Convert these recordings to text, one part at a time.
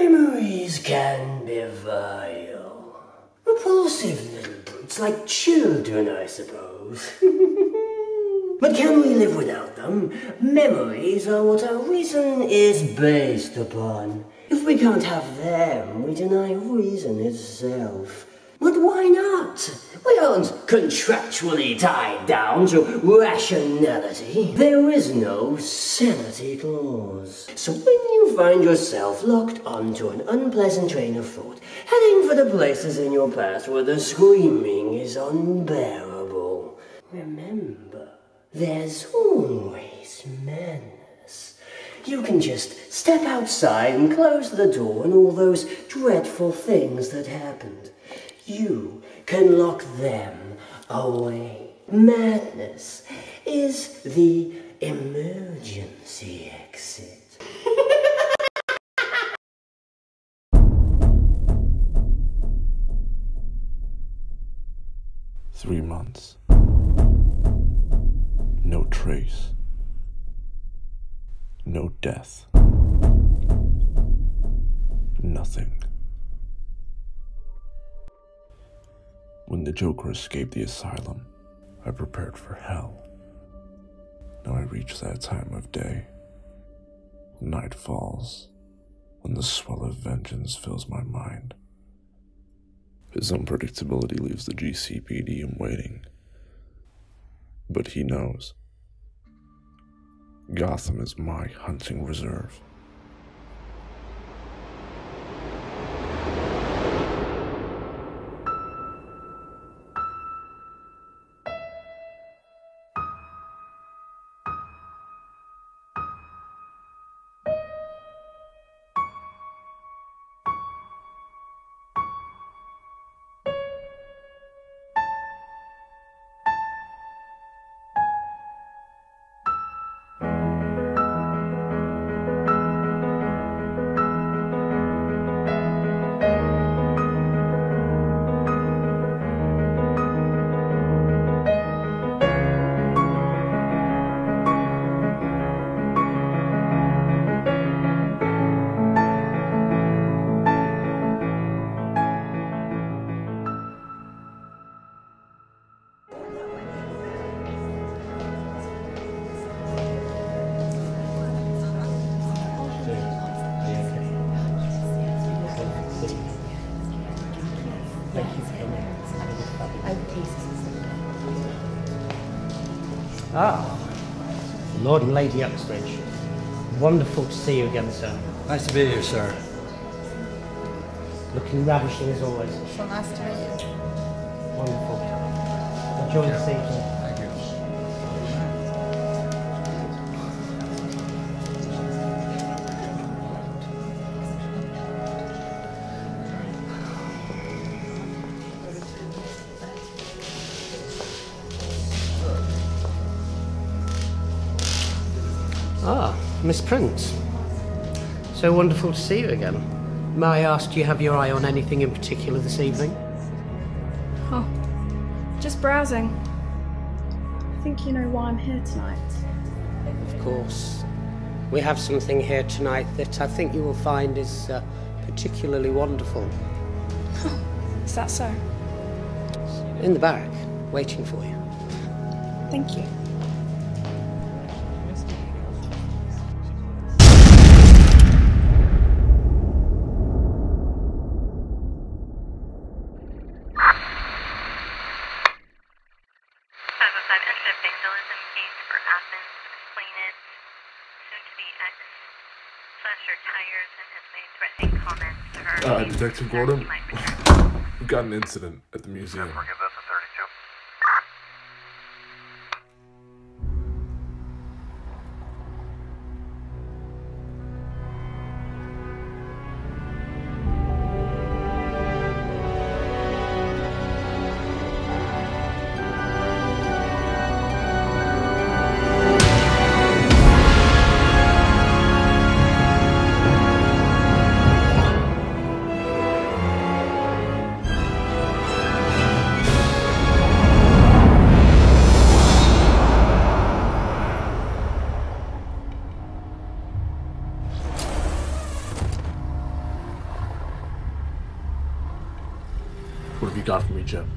Memories can be vile. Repulsive little brutes like children, I suppose. But can we live without them? Memories are what our reason is based upon. If we can't have them, we deny reason itself. But why not? We aren't contractually tied down to rationality. There is no sanity clause. So when you find yourself locked onto an unpleasant train of thought, heading for the places in your past where the screaming is unbearable, remember, there's always madness. You can just step outside and close the door on all those dreadful things that happened. You can lock them away. Madness is the emergency exit. 3 months. No trace. No death. Nothing. When the Joker escaped the asylum, I prepared for hell. Now I reach that time of day. Night falls, when the swell of vengeance fills my mind. His unpredictability leaves the GCPD in waiting. But he knows. Gotham is my hunting reserve. Ah, Lord and Lady Uxbridge. Wonderful to see you again, sir. Nice to be here, sir. Looking ravishing as always. So nice to meet you. Wonderful. Enjoy this evening. Thank you. Ah, Miss Prince. So wonderful to see you again. May I ask, do you have your eye on anything in particular this evening? Oh, just browsing. I think you know why I'm here tonight. Of course. We have something here tonight that I think you will find is particularly wonderful. Is that so? In the back, waiting for you. Thank you. Detective Gordon, we've got an incident at the museum. you got for me, Jim?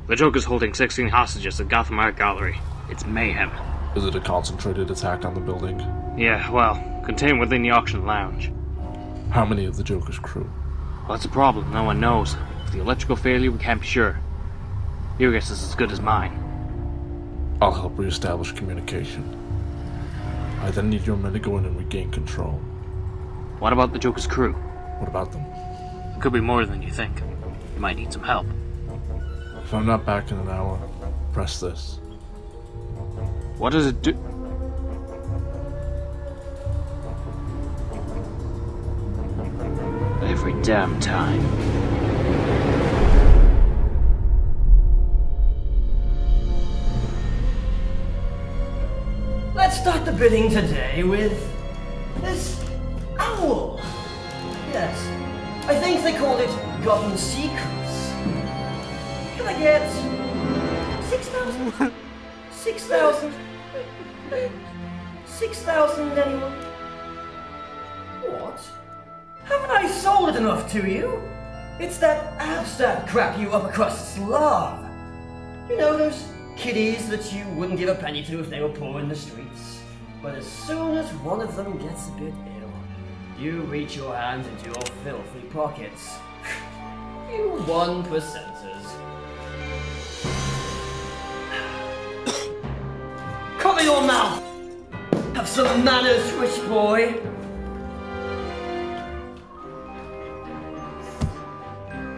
The Joker's holding 16 hostages at Gotham Art Gallery. It's mayhem. Is it a concentrated attack on the building? Yeah, well, contained within the auction lounge. How many of the Joker's crew? Well, that's a problem. No one knows. With the electrical failure, we can't be sure. Your guess is as good as mine. I'll help reestablish communication. I then need your men to go in and regain control. What about the Joker's crew? What about them? It could be more than you think. You might need some help. If I'm not back in an hour, press this. What does it do? Every damn time. Let's start the bidding today with this owl. Yes, I think they called it Gotham Secrets. Can I get 6,000? 6,000? 6,000 anyone? What? Haven't I sold it enough to you? It's that abstract crap you upper crusts love. You know, those kiddies that you wouldn't give a penny to if they were poor in the streets. But as soon as one of them gets a bit ill, you reach your hands into your filthy pockets. You 1%ers. Cover your mouth! Have some manners, rich boy!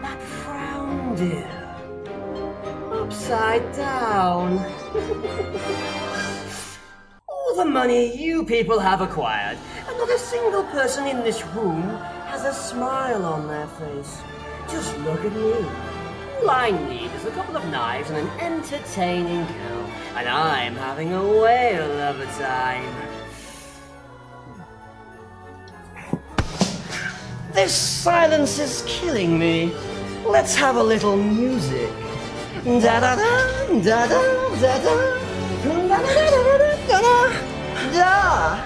That frown, dear. Upside down. All the money you people have acquired, and not a single person in this room has a smile on their face. Just look at me. All I need is a couple of knives and an entertaining girl, and I'm having a whale of a time. This silence is killing me. Let's have a little music. Da da da da da da da da da da da da.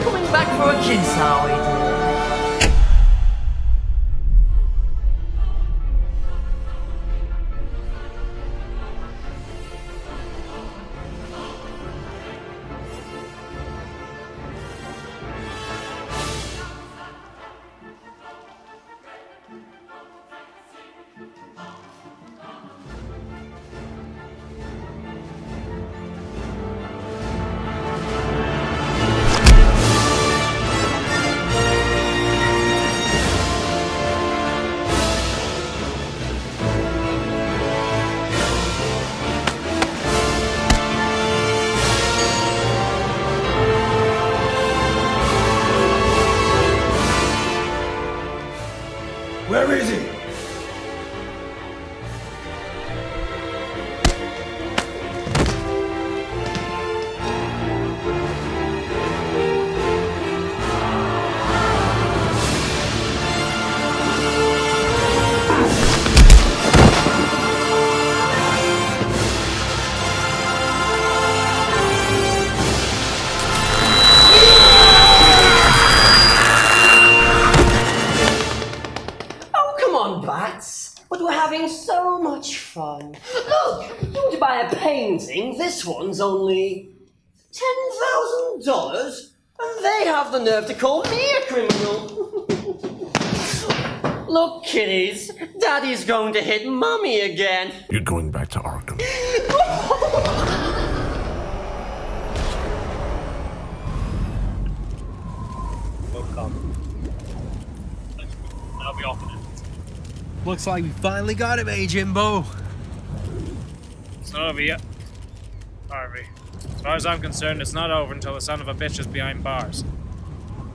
Coming back for a kiss, are we, dear? Where is he? But we're having so much fun. Look, you want to buy a painting? This one's only $10,000, and they have the nerve to call me a criminal. Look, kiddies, Daddy's going to hit Mummy again. You're going back to Arkham. I'll be off in it. Looks like we finally got him, Jimbo. It's not over yet, Harvey. As far as I'm concerned, it's not over until the son of a bitch is behind bars.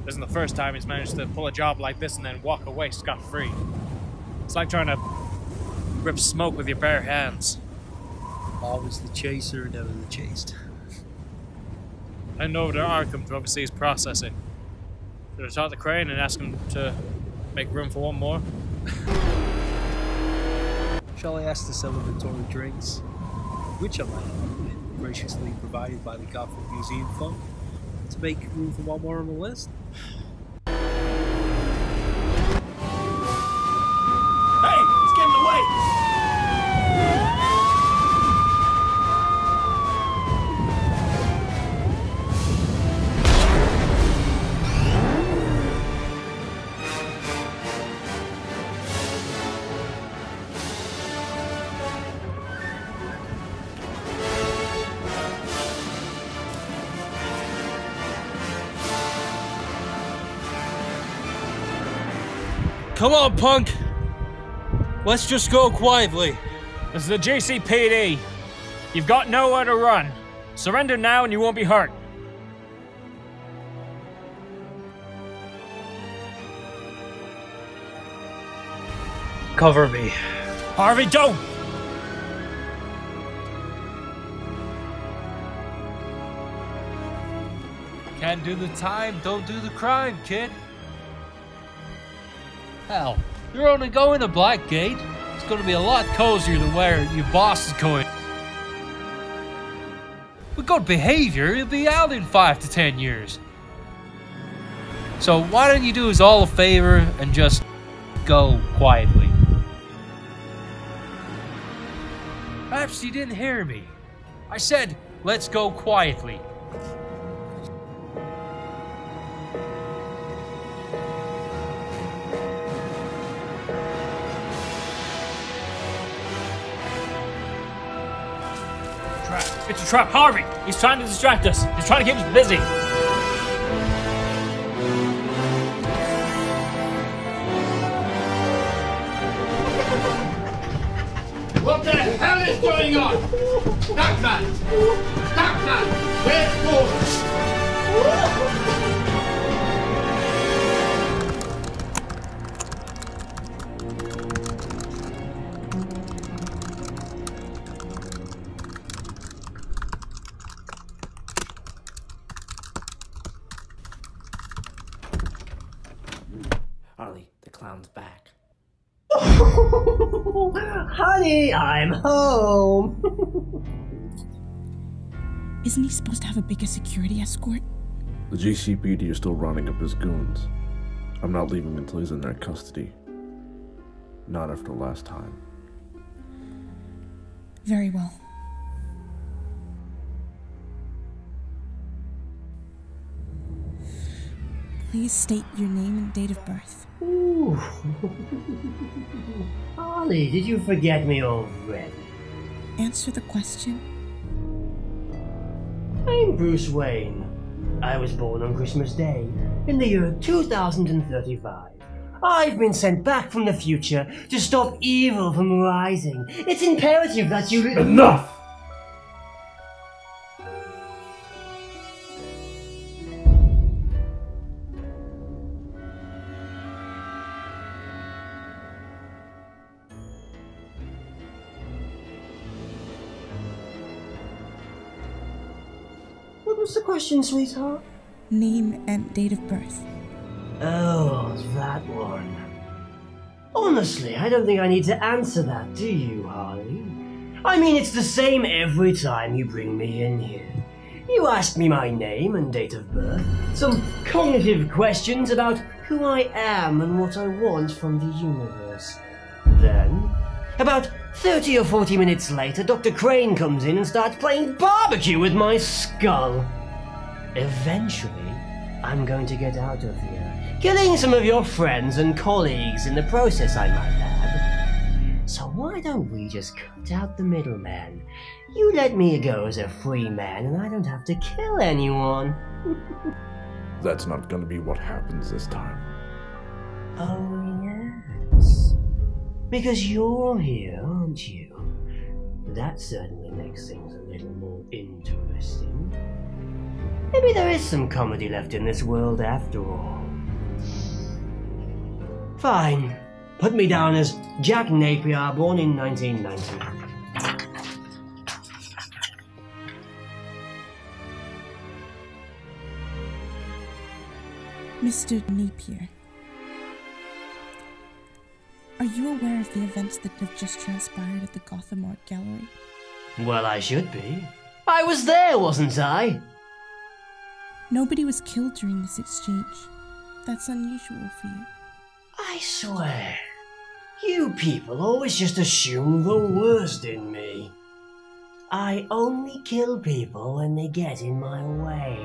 This isn't the first time he's managed to pull a job like this and then walk away scot-free. It's like trying to grip smoke with your bare hands. Always the chaser, never the chased. Heading over to Arkham to oversee his processing. Should I talk to Crane and ask him to make room for one more? Shall I ask the celebratory drinks, which I might have graciously provided by the Gotham Museum Fund? to make room for one more on the list. Hey, it's getting away! Come on, punk! Let's just go quietly. This is the GCPD. You've got nowhere to run. Surrender now and you won't be hurt. Cover me. Harvey, don't! Can't do the time, don't do the crime, kid. Hell, you're only going to Blackgate. It's going to be a lot cozier than where your boss is going. With good behavior, he'll be out in 5 to 10 years. So why don't you do us all a favor and just go quietly? Perhaps you didn't hear me. I said, let's go quietly. It's a trap, Harvey! He's trying to distract us. He's trying to keep us busy. What the hell is going on? Darkman! Darkman! Where's Fordy? Harley, the clown's back. Honey, I'm home. Isn't he supposed to have a bigger security escort? The GCPD are still rounding up his goons. I'm not leaving until he's in their custody. Not after last time. Very well. Please state your name and date of birth. Ooh. Harley, did you forget me already? Answer the question. I'm Bruce Wayne. I was born on Christmas Day, in the year 2035. I've been sent back from the future to stop evil from rising. It's imperative that you... Enough! What was the question, sweetheart? Name and date of birth. Oh, that one. Honestly, I don't think I need to answer that, do you, Harley? I mean, it's the same every time you bring me in here. You ask me my name and date of birth, some cognitive questions about who I am and what I want from the universe. Then, about 30 or 40 minutes later, Dr. Crane comes in and starts playing barbecue with my skull. Eventually, I'm going to get out of here, killing some of your friends and colleagues in the process, I might add. So why don't we just cut out the middleman? You let me go as a free man and I don't have to kill anyone. That's not gonna be what happens this time. Oh yes. Because you're here, aren't you? That certainly makes things a little more interesting. Maybe there is some comedy left in this world after all. Fine. Put me down as Jack Napier, born in 1990. Mr. Napier, are you aware of the events that have just transpired at the Gotham Art Gallery? Well, I should be. I was there, wasn't I? Nobody was killed during this exchange. That's unusual for you. I swear, you people always just assume the worst in me. I only kill people when they get in my way.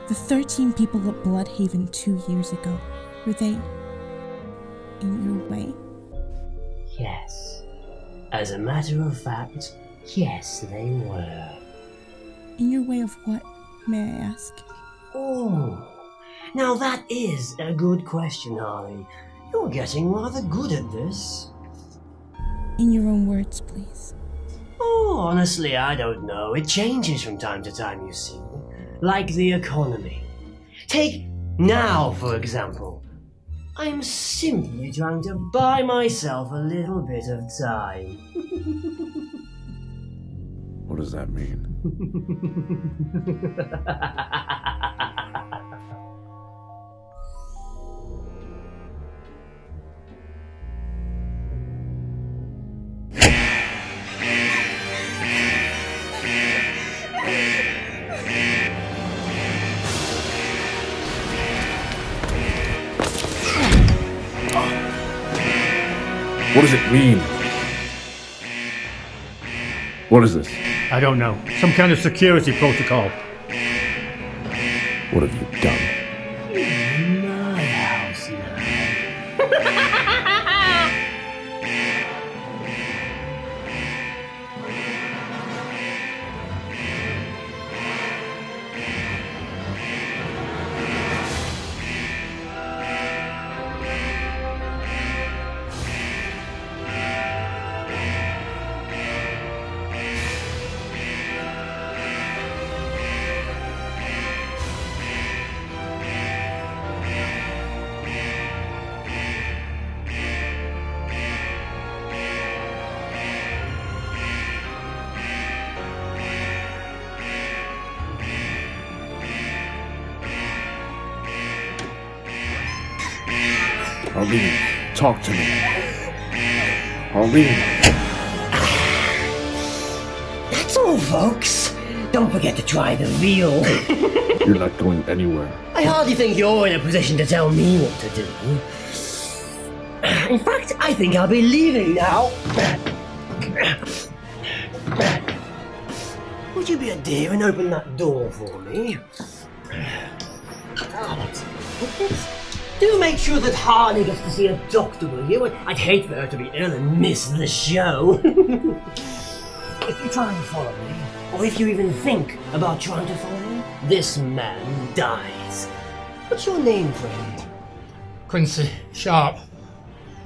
The 13 people at Bloodhaven 2 years ago, were they in your way? Yes. As a matter of fact, yes, they were. In your way of what, may I ask? Oh, now that is a good question, Harley. You're getting rather good at this. In your own words, please. Oh, honestly, I don't know. It changes from time to time, you see. Like the economy. Take now, for example. I'm simply trying to buy myself a little bit of time. What does that mean? What does it mean? What is this? I don't know. Some kind of security protocol. What have you done? My house now. Arlene, talk to me. Arlene. That's all, folks. Don't forget to try the veal. You're not going anywhere. I hardly think you're in a position to tell me what to do. In fact, I think I'll be leaving now. Would you be a dear and open that door for me? Do make sure that Harley gets to see a doctor, will you? I'd hate for her to be ill and miss the show. If you try and follow me, or if you even think about trying to follow me, this man dies. What's your name, friend? Quincy Sharp.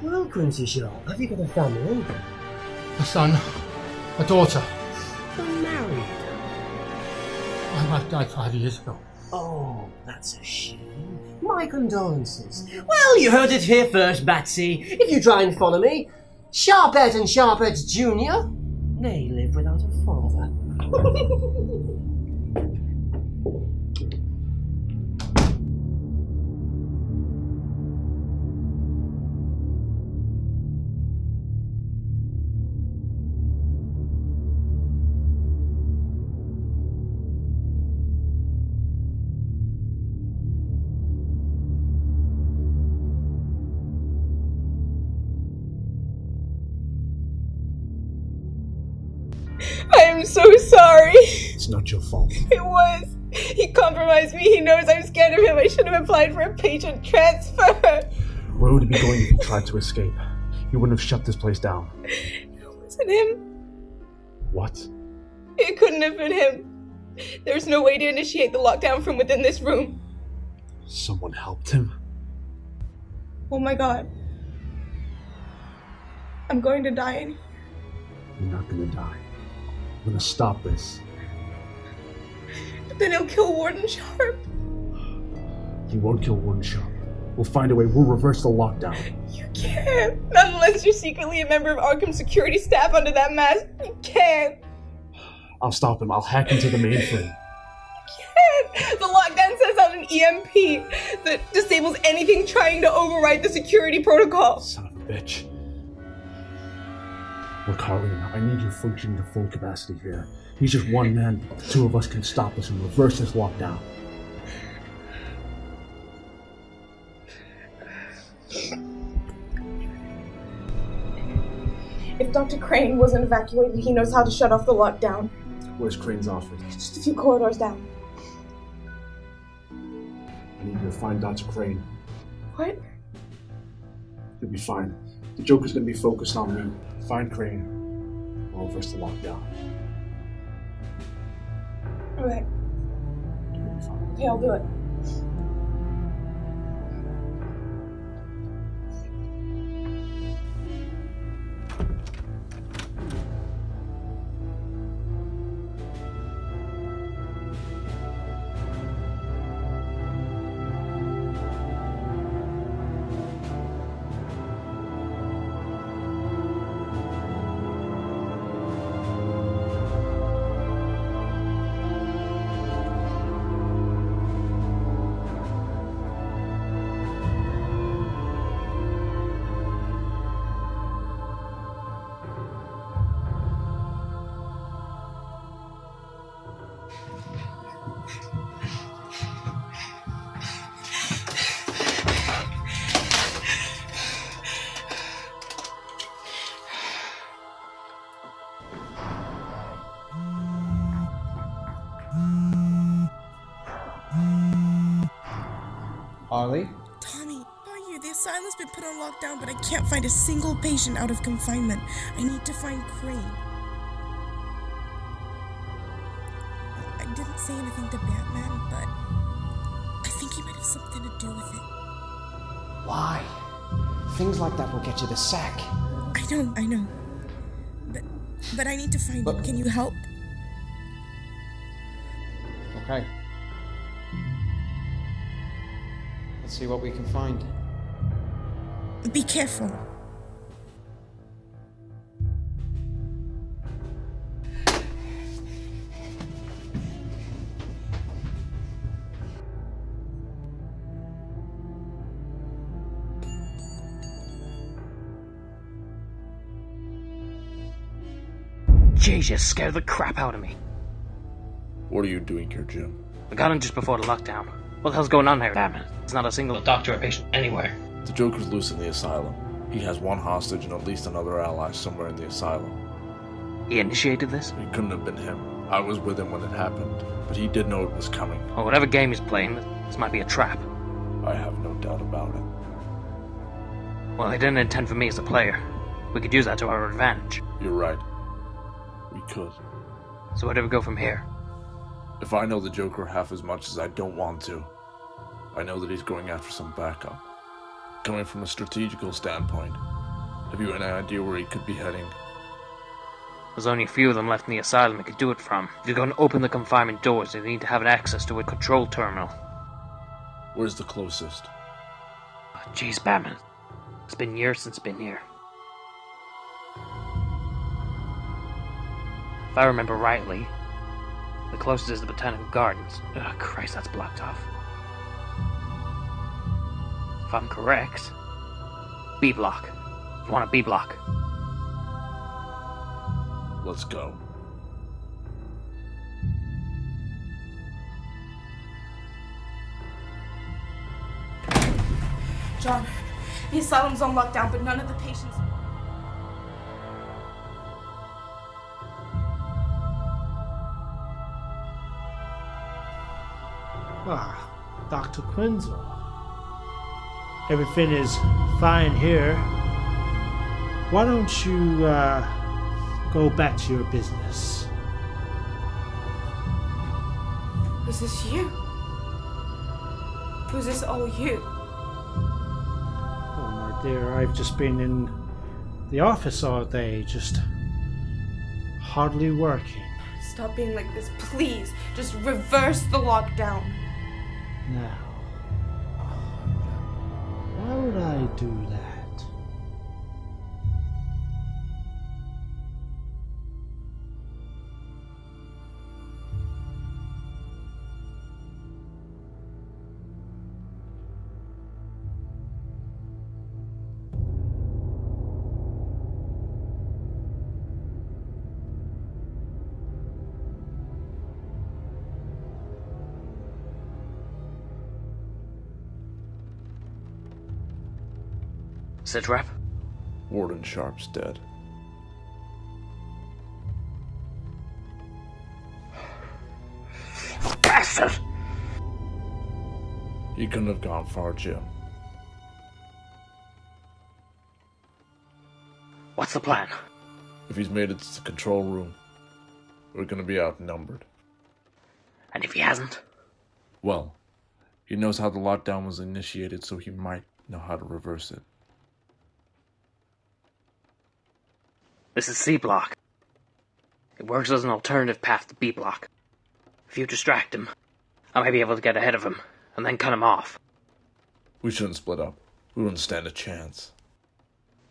Well, Quincy Sharp, have you got a family? A son. A daughter. You're married. My wife died 5 years ago. Oh, that's a shame. My condolences. Well, you heard it here first, Batsy. If you try and follow me, Sharpette and Sharpette Jr., they live without a father. I am so sorry. It's not your fault. It was. He compromised me. He knows I'm scared of him. I should have applied for a patient transfer. Where would he be going if he tried to escape? He wouldn't have shut this place down. It wasn't him. What? It couldn't have been him. There's no way to initiate the lockdown from within this room. Someone helped him? Oh my god. I'm going to die in here. You're not gonna die. I'm gonna stop this. But then he'll kill Warden Sharp. He won't kill Warden Sharp. We'll find a way. We'll reverse the lockdown. You can't. Not unless you're secretly a member of Arkham security staff under that mask. You can't. I'll stop him. I'll hack into the mainframe. You can't. The lockdown sends out an EMP that disables anything trying to override the security protocol. Son of a bitch. Look, Harleen, I need you functioning to full capacity here. He's just one man. The two of us can stop this and reverse this lockdown. Dr. Crane wasn't evacuated, he knows how to shut off the lockdown. Where's Crane's office? Just a few corridors down. I need you to find Dr. Crane. What? You'll be fine. The Joker's gonna be focused on me. Find Crane. We'll reverse the lockdown. Okay. You'll be fine. Okay, I'll do it. Harley? Tommy, are you? The asylum's been put on lockdown, but I can't find a single patient out of confinement. I need to find Crane. I didn't say anything to Batman, but I think he might have something to do with it. Why? Things like that will get you the sack. I know. But I need to find him. Can you help? Okay. Let's see what we can find. Be careful. Jeez, you scared the crap out of me. What are you doing here, Jim? I got in just before the lockdown. What the hell's going on here? Damn it. There's not a single doctor or patient anywhere. The Joker's loose in the asylum. He has one hostage and at least another ally somewhere in the asylum. He initiated this? It couldn't have been him. I was with him when it happened, but he did know it was coming. Well, whatever game he's playing, this might be a trap. I have no doubt about it. Well, he didn't intend for me as a player. We could use that to our advantage. You're right. We could. So where do we go from here? If I know the Joker half as much as I don't want to, I know that he's going after some backup. Coming from a strategical standpoint, have you any idea where he could be heading? There's only a few of them left in the asylum we could do it from. If you're going to open the confinement doors, you need to have access to a control terminal. Where's the closest? Jeez, Batman. It's been years since I've been here. If I remember rightly, the closest is the Botanical Gardens. Oh, Christ, that's blocked off. If I'm correct, B block. You want a B block? Let's go. John, the asylum's on lockdown, but none of the patients... Ah, Dr. Quinzel. Everything is fine here. Why don't you, go back to your business? Was this you? Was this all you? Oh, my dear, I've just been in the office all day, just hardly working. Stop being like this, please. Just reverse the lockdown. Now, why would I do that? Sit rep. Warden Sharp's dead. bastard! He couldn't have gone far, Jim. What's the plan? If he's made it to the control room, we're gonna be outnumbered. And if he hasn't? Well, he knows how the lockdown was initiated, so he might know how to reverse it. This is C block. It works as an alternative path to B block. If you distract him, I might be able to get ahead of him, and then cut him off. We shouldn't split up. We wouldn't stand a chance.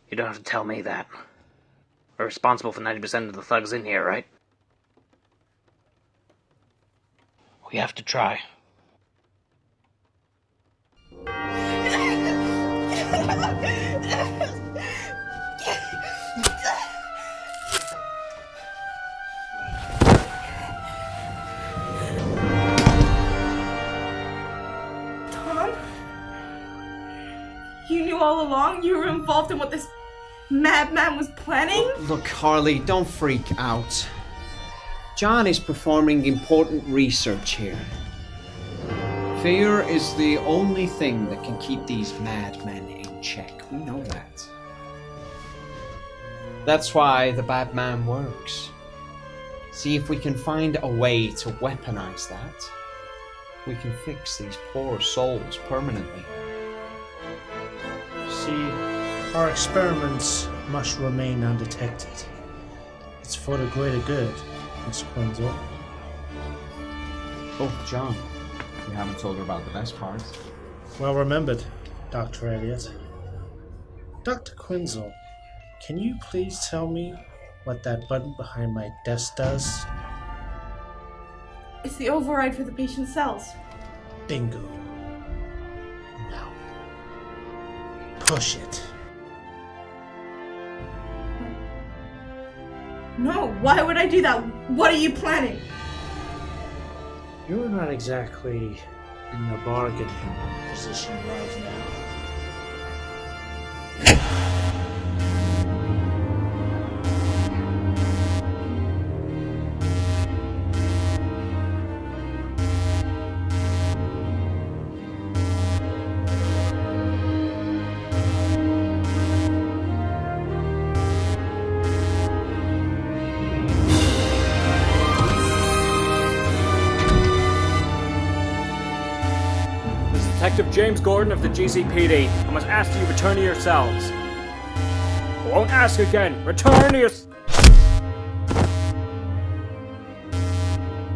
You don't have to tell me that. We're responsible for 90% of the thugs in here, right? We have to try. Tom? You knew all along you were involved in what this madman was planning? Look, Harley, don't freak out. John is performing important research here. Fear is the only thing that can keep these madmen in check. We know that. That's why the bad man works. See, if we can find a way to weaponize that, we can fix these poor souls permanently. See, our experiments must remain undetected. It's for the greater good, Miss Quinzel. Oh, John, you haven't told her about the best part. Well remembered, Dr. Elliot. Dr. Quinzel, can you please tell me what that button behind my desk does? It's the override for the patient's cells. Bingo. Now, push it. No, why would I do that? What are you planning? You're not exactly in the bargaining position right now. Detective James Gordon of the GCPD. I must ask you return to your cells. I won't ask again. Return to your...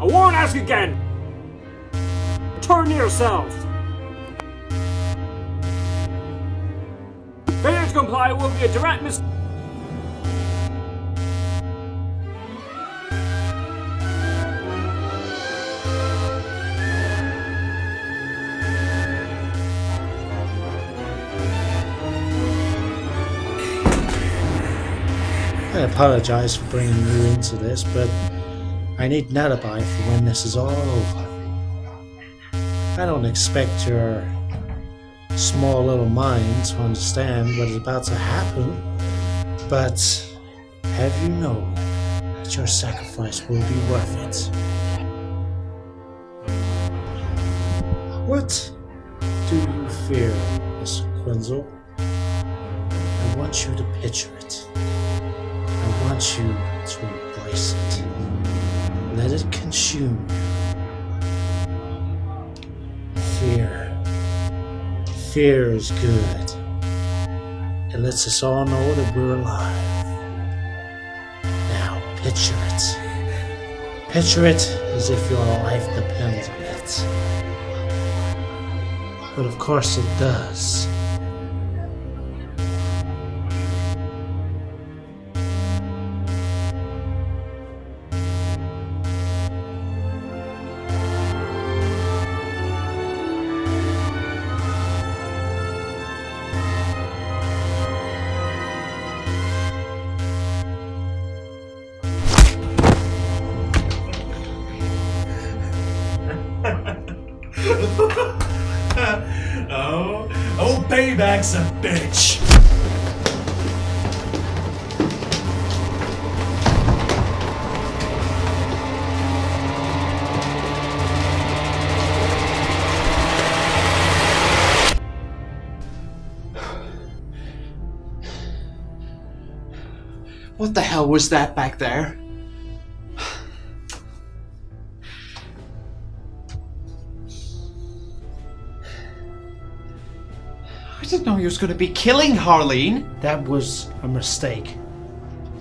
I won't ask again. Return to your cells. Failure to comply will be a direct mistake. I apologize for bringing you into this, but I need an alibi for when this is all over. I don't expect your small little mind to understand what is about to happen, but have you know that your sacrifice will be worth it. What do you fear, Miss Quinzel? I want you to picture it. I want you to embrace it. Let it consume you. Fear. Fear is good. It lets us all know that we're alive. Now picture it. Picture it as if your life depends on it. But of course it does. Oh, payback's a bitch. What the hell was that back there? I didn't know he was going to be killing Harleen. That was a mistake.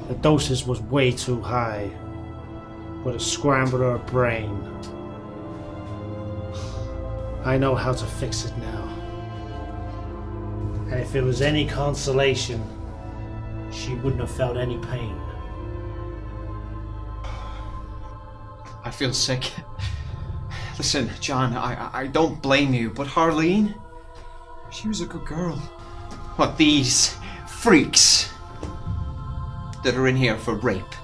The dosage was way too high. Would have scrambled her brain. I know how to fix it now. And if it was any consolation, she wouldn't have felt any pain. I feel sick. Listen, John, I don't blame you, but Harleen, she was a good girl. What, these freaks that are in here for rape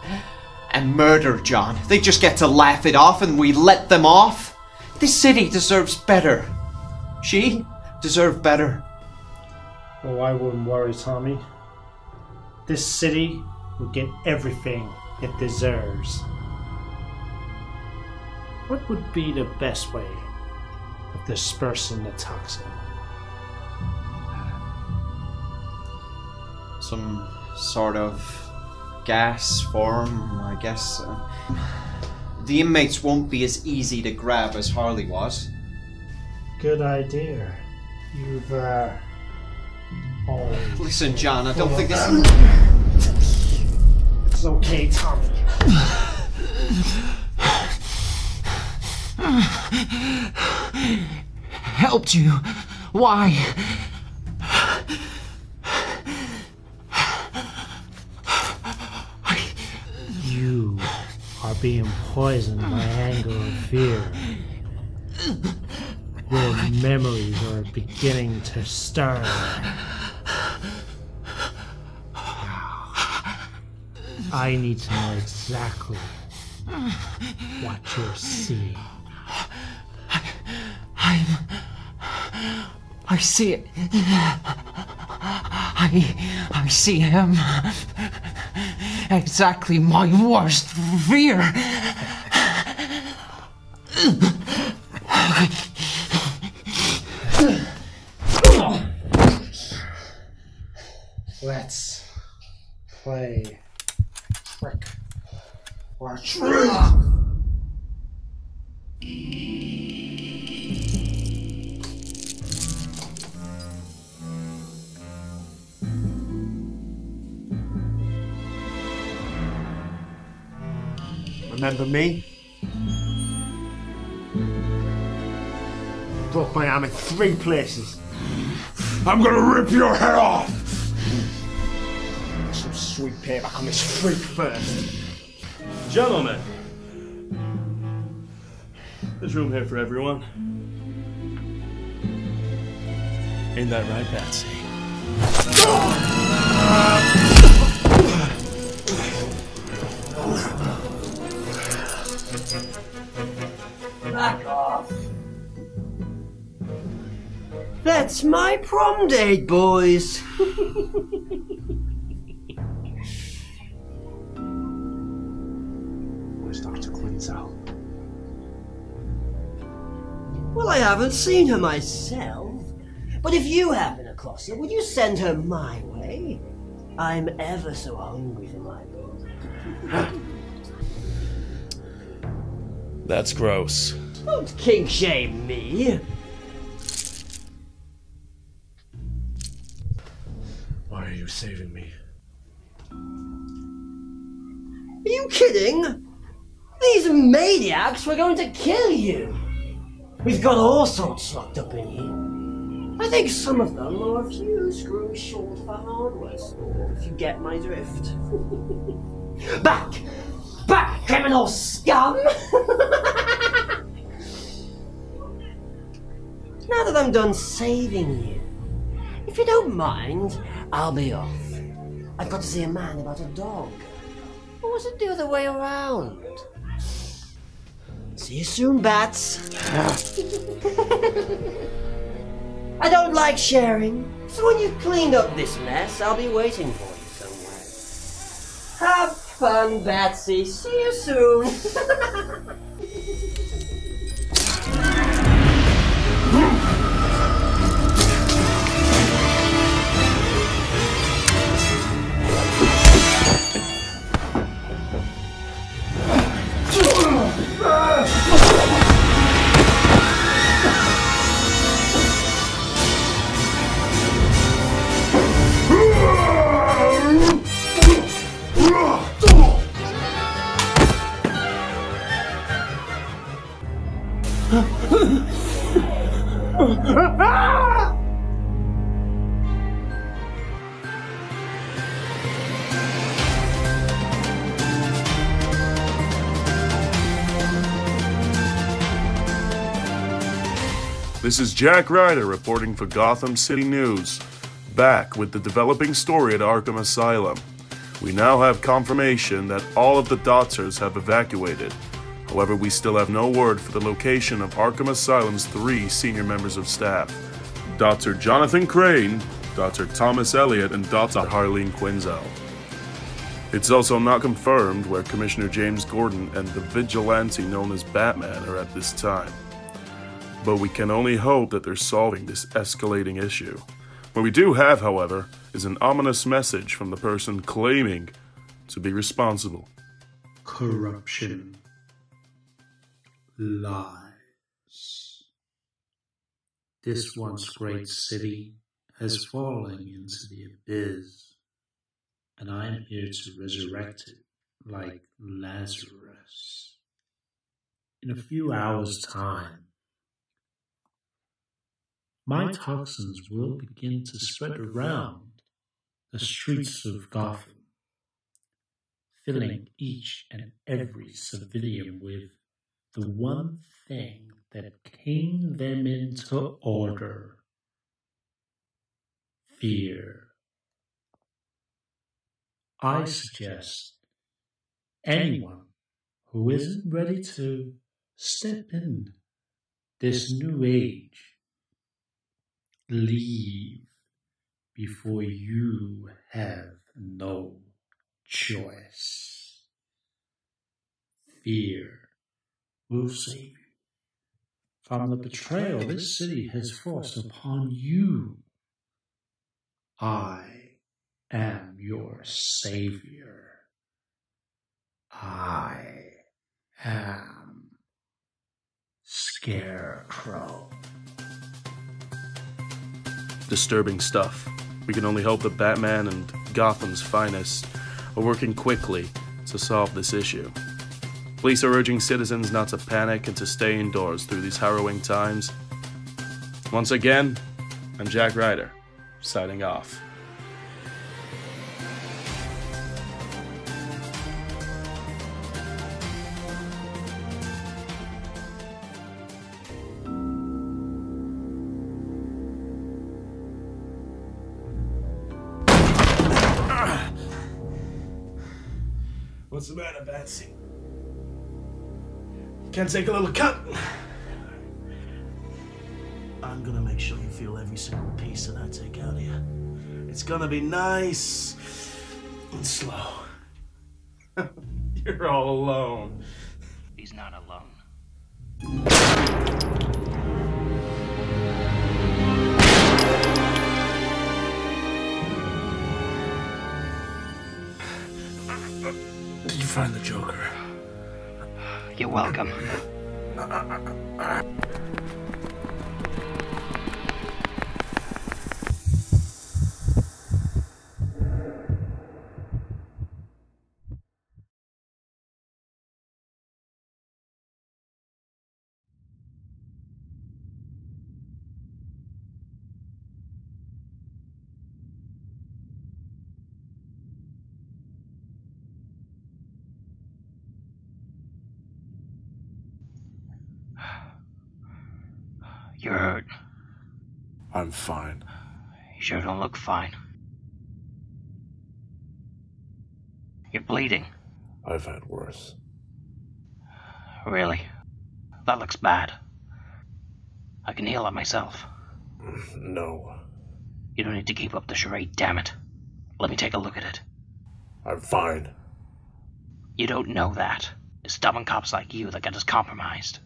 and murder, John, they just get to laugh it off and we let them off? This city deserves better. She deserved better. Oh, I wouldn't worry, Tommy. This city will get everything it deserves. What would be the best way of dispersing the toxin? Some sort of gas form, I guess. The inmates won't be as easy to grab as Harley was. Good idea. You've, always... Listen, John, I don't think this... It's okay, Tommy. Helped you? Why? You are being poisoned by anger and fear. Your memories are beginning to stir. I need to know exactly what you're seeing. I see it. I see him. Exactly my worst fear. Let's play trick or treat. Remember me? Broke my arm in 3 places. I'm gonna rip your head off! Some sweet payback on this freak first. Gentlemen, there's room here for everyone. Ain't that right, Patsy? Back off. That's my prom date, boys. Where's Dr. Quinzel? Well, I haven't seen her myself. But if you happen across her, would you send her my way? I'm ever so hungry for my book. That's gross. Don't kink shame me. Why are you saving me? Are you kidding? These maniacs were going to kill you. We've got all sorts locked up in here. I think some of them are a few screws short of a hardware store, if you get my drift. Back! Back, criminal scum! Now that I'm done saving you, if you don't mind, I'll be off. I've got to see a man about a dog. Or was it the other way around? See you soon, bats. I don't like sharing, so when you've cleaned up this mess, I'll be waiting for you somewhere. Have fun, Batsy. See you soon. This is Jack Ryder reporting for Gotham City News, back with the developing story at Arkham Asylum. We now have confirmation that all of the Dotsers have evacuated. However, we still have no word for the location of Arkham Asylum's 3 senior members of staff. Dr. Jonathon Crane, Dr. Thomas Elliott, and Dr. Harleen Quinzel. It's also not confirmed where Commissioner James Gordon and the vigilante known as Batman are at this time. But we can only hope that they're solving this escalating issue. What we do have, however, is an ominous message from the person claiming to be responsible. Corruption. Lies. This once great city has fallen into the abyss, and I am here to resurrect it like Lazarus. In a few hours' time, my toxins will begin to spread around the streets of Gotham, filling each and every civilian with the one thing that came them into order: fear. I suggest anyone who isn't ready to step in this new age, leave before you have no choice. Fear will save you from the betrayal this city has forced upon you. I am your savior. I am Scarecrow. Disturbing stuff. We can only hope that Batman and Gotham's finest are working quickly to solve this issue. Police are urging citizens not to panic and to stay indoors through these harrowing times. Once again, I'm Jack Ryder, signing off. What's the matter, Batsy? Can't take a little cut? I'm gonna make sure you feel every single piece that I take out of you. It's gonna be nice and slow. You're all alone. He's not alone. Did you find the Joker? You're welcome. You're hurt. I'm fine. You sure don't look fine. You're bleeding. I've had worse. Really? That looks bad. I can heal it myself. No. You don't need to keep up the charade, damn it. Let me take a look at it. I'm fine. You don't know that. It's stubborn cops like you that get us compromised.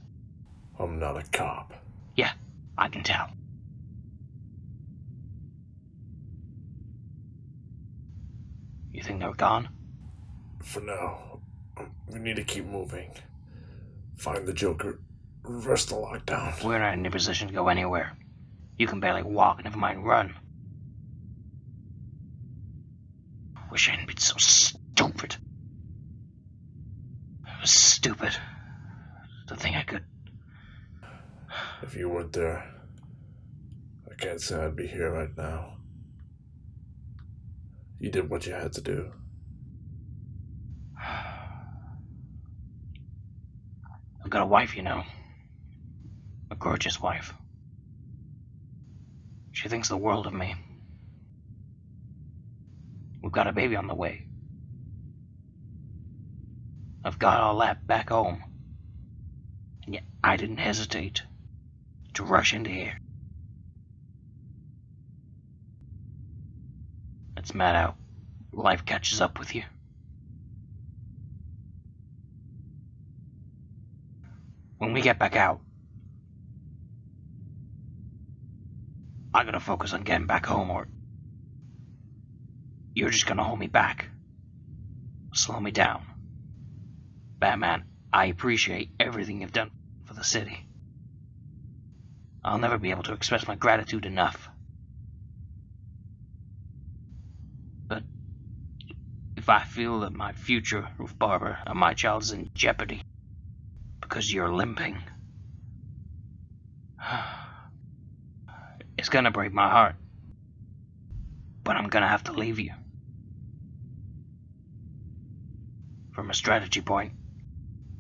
I'm not a cop. Yeah, I can tell. You think they're gone? For now, we need to keep moving. Find the Joker. Reverse the lockdown. We're not in a position to go anywhere. You can barely walk, never mind run. Wish I hadn't been so stupid. It was stupid to think I could. If you weren't there, I can't say I'd be here right now. You did what you had to do. I've got a wife, you know. A gorgeous wife. She thinks the world of me. We've got a baby on the way. I've got all that back home. And yet I didn't hesitate to rush into here. It's mad how life catches up with you. When we get back out, I gotta focus on getting back home, or you're just gonna hold me back, slow me down. Batman, I appreciate everything you've done for the city. I'll never be able to express my gratitude enough. But if I feel that my future with Barbara and my child is in jeopardy because you're limping, it's gonna break my heart. But I'm gonna have to leave you. From a strategy point,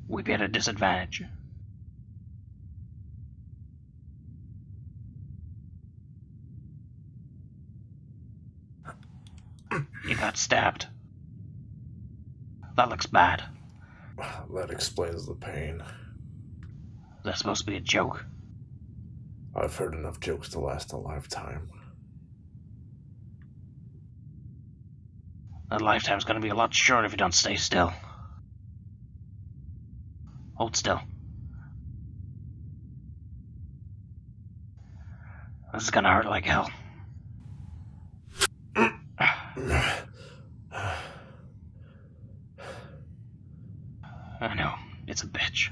we'd be at a disadvantage. You got stabbed. That looks bad. That explains the pain. Is that supposed to be a joke? I've heard enough jokes to last a lifetime. That lifetime's gonna be a lot shorter if you don't stay still. Hold still. This is gonna hurt like hell. I know, it's a bitch.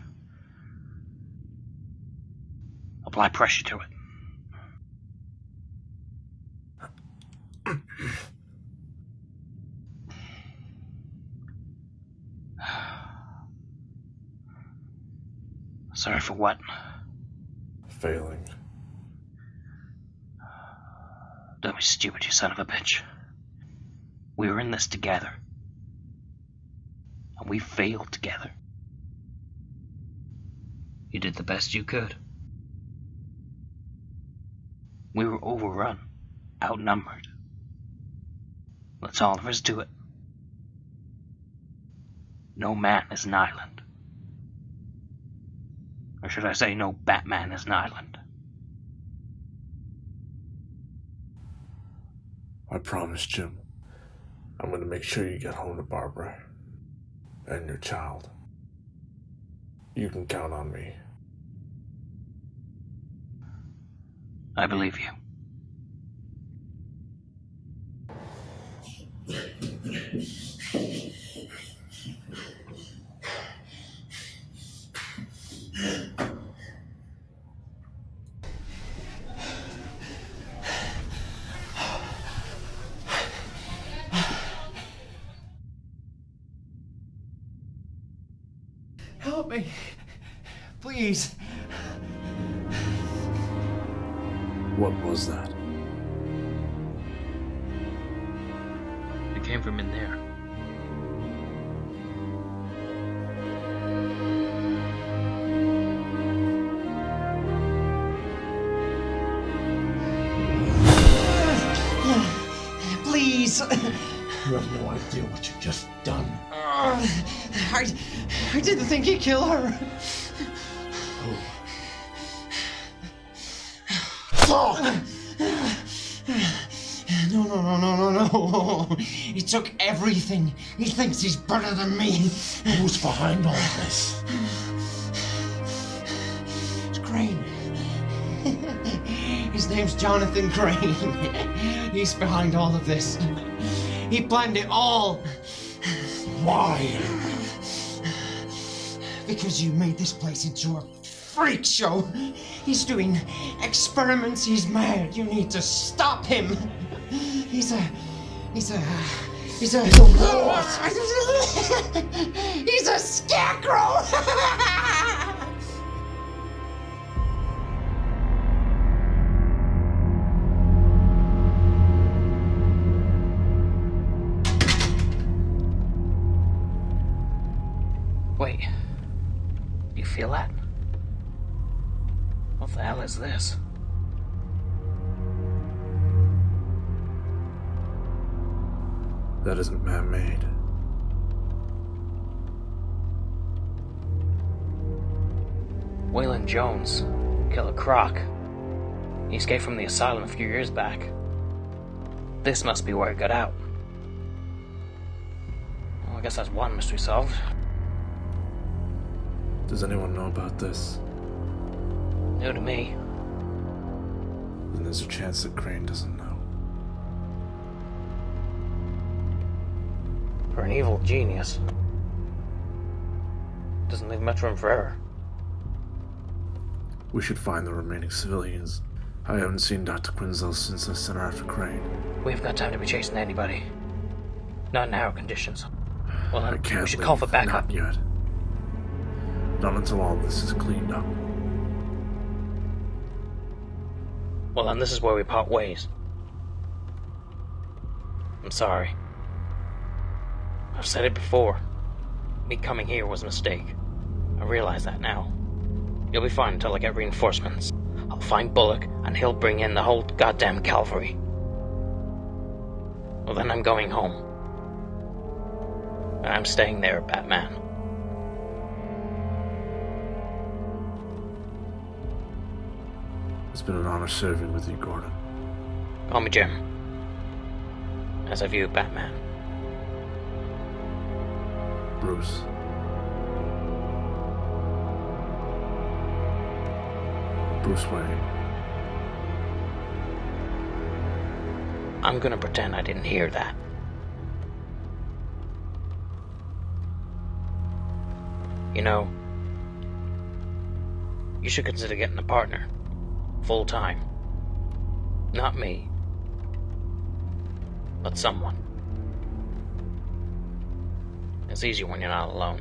Apply pressure to it. Sorry for what? Failing. Don't be stupid, you son of a bitch. We were in this together. And we failed together. You did the best you could. We were overrun, outnumbered. That's all there is to it. No man is an island. Or should I say, no Batman is an island. I promise, Jim. I'm gonna make sure you get home to Barbara. And your child. You can count on me. I believe you. Help me. Please. What was that? It came from in there. Please. You have no idea what you've just done. I didn't think he'd kill her. No. He took everything. He thinks he's better than me. Who's behind all this? It's Crane. His name's Jonathon Crane. He's behind all of this. He planned it all. Why? because you made this place into a freak show. He's doing experiments. He's mad. You need to stop him. He's a He's a scarecrow. Wait. You feel that? What the hell is this? That isn't man-made. Waylon Jones, Killer Croc. He escaped from the asylum a few years back. This must be where he got out. Well, I guess that's one mystery solved. Does anyone know about this? New to me. Then there's a chance that Crane doesn't know. For an evil genius. Doesn't leave much room for error. We should find the remaining civilians. I haven't seen Dr. Quinzel since I sent her after Crane. We haven't got time to be chasing anybody. Not in our conditions. Well, then, I can't we should call for backup. Not yet. Not until all this is cleaned up. Well, then this is where we part ways. I'm sorry. I've said it before. Me coming here was a mistake. I realize that now. You'll be fine until I get reinforcements. I'll find Bullock, and he'll bring in the whole goddamn cavalry. Well, then I'm going home. And I'm staying there, Batman. It's been an honor serving with you, Gordon. Call me Jim. As I view Batman. Bruce. Bruce Wayne. I'm gonna pretend I didn't hear that. You know, you should consider getting a partner. Full time. Not me. But someone. It's easier when you're not alone.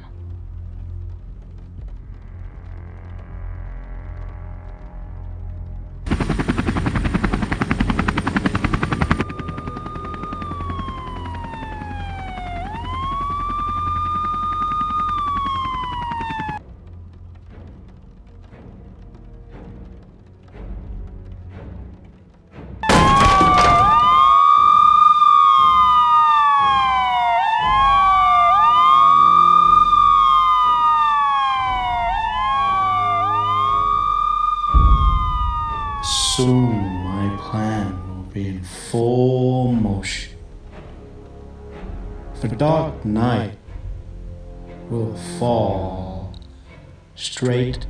Soon my plan will be in full motion. The dark night will fall straight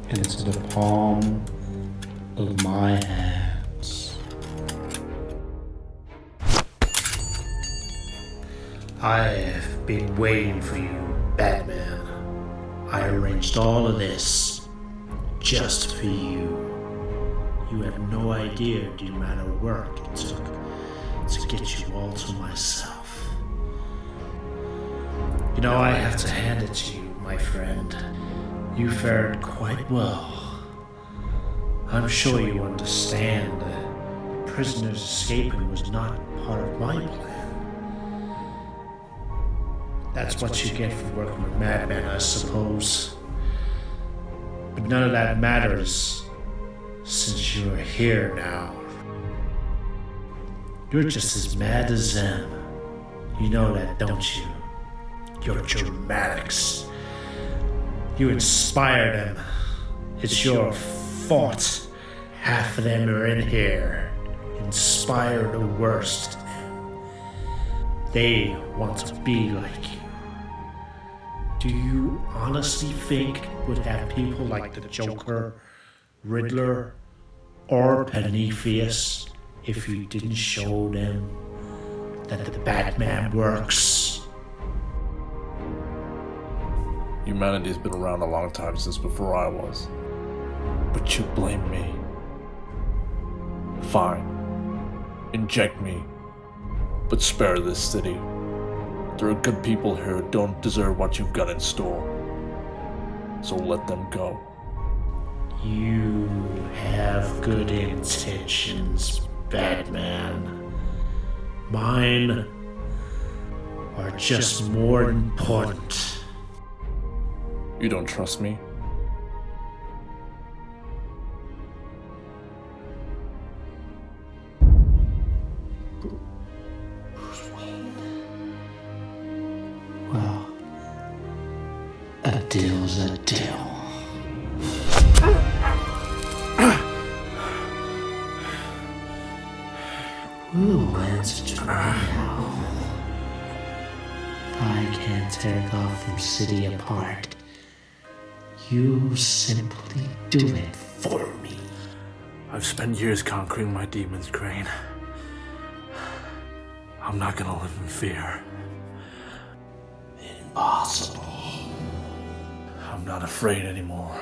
into the palm of my hands. I have been waiting for you, Batman. I arranged all of this just for you. You have no idea the amount of work it took to get you all to myself. You know, I have to hand it to you, my friend. You fared quite well. I'm sure you understand that prisoners escaping was not part of my plan. That's what you get for working with madmen, I suppose. But none of that matters. Since you're here now, you're just as mad as them. You know that, don't you? You're dramatics. You inspire them. It's your fault. Half of them are in here. Inspire the worst in them. They want to be like you. Do you honestly think we'd have people like the Joker, Riddler, or Pennyface if you didn't show them that the Batman works? Humanity's been around a long time, since before I was. But you blame me. Fine. Inject me. But spare this city. There are good people here who don't deserve what you've got in store. So let them go. You have good intentions, Batman. Mine are just more important. You don't trust me? Well, a deal's a deal. Who wins now? I can't tear Gotham City apart. You simply do it for me. I've spent years conquering my demons, Crane. I'm not gonna live in fear. Impossible. I'm not afraid anymore.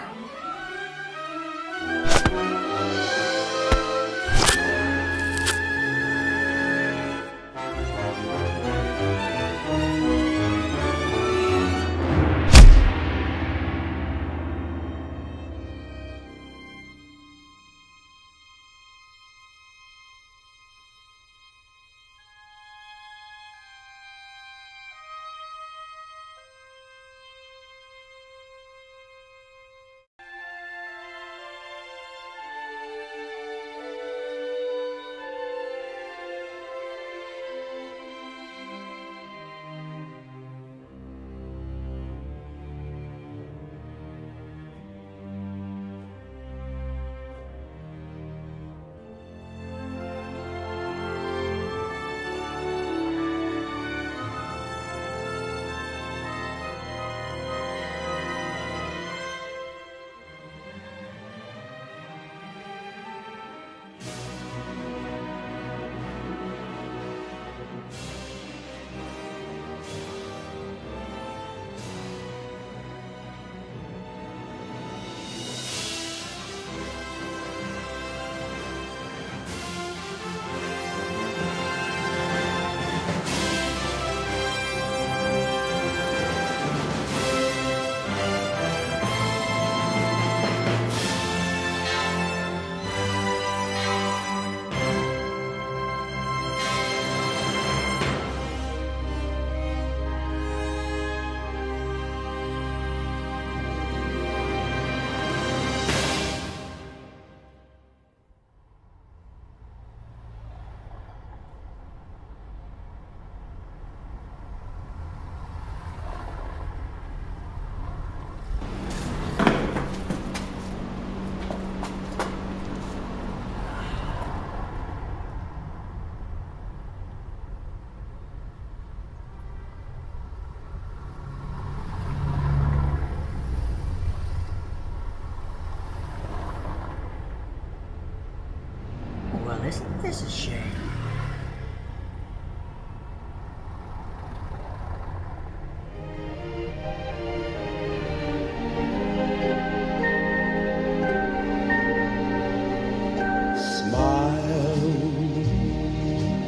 Well, isn't this a shame? Smile,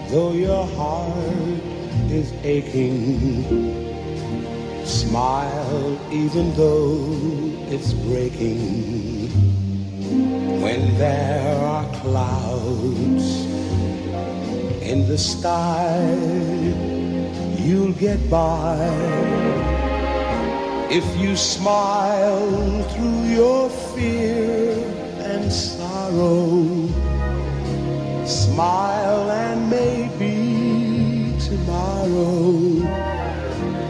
though your heart is aching. Smile, even though it's breaking. When there are clouds in the sky, you'll get by. If you smile through your fear and sorrow, smile and maybe tomorrow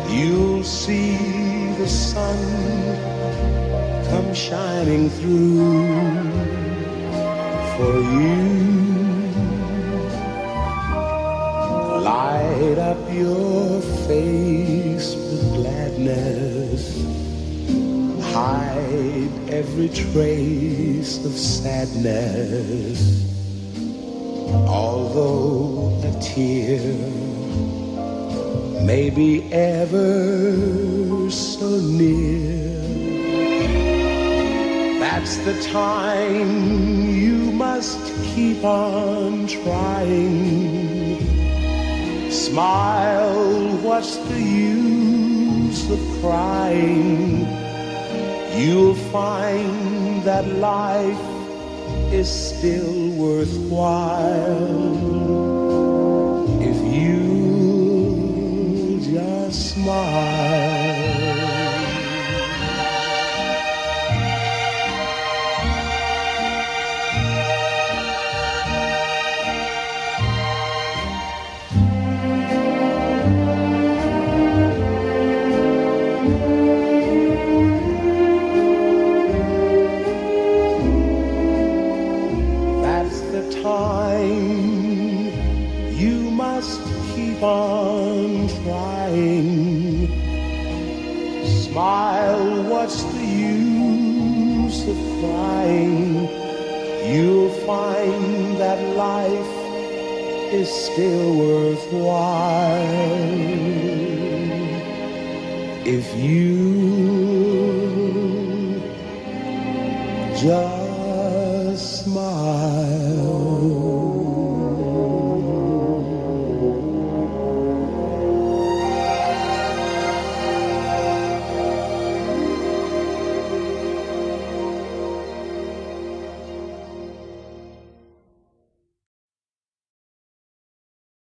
you'll see the sun come shining through for you. Light up your face with gladness. Hide every trace of sadness. Although a tear may be ever so near. That's the time you must keep on trying. Smile, what's the use of crying? You'll find that life is still worthwhile if you just smile. You must keep on trying. Smile, what's the use of crying? You'll find that life is still worthwhile if you just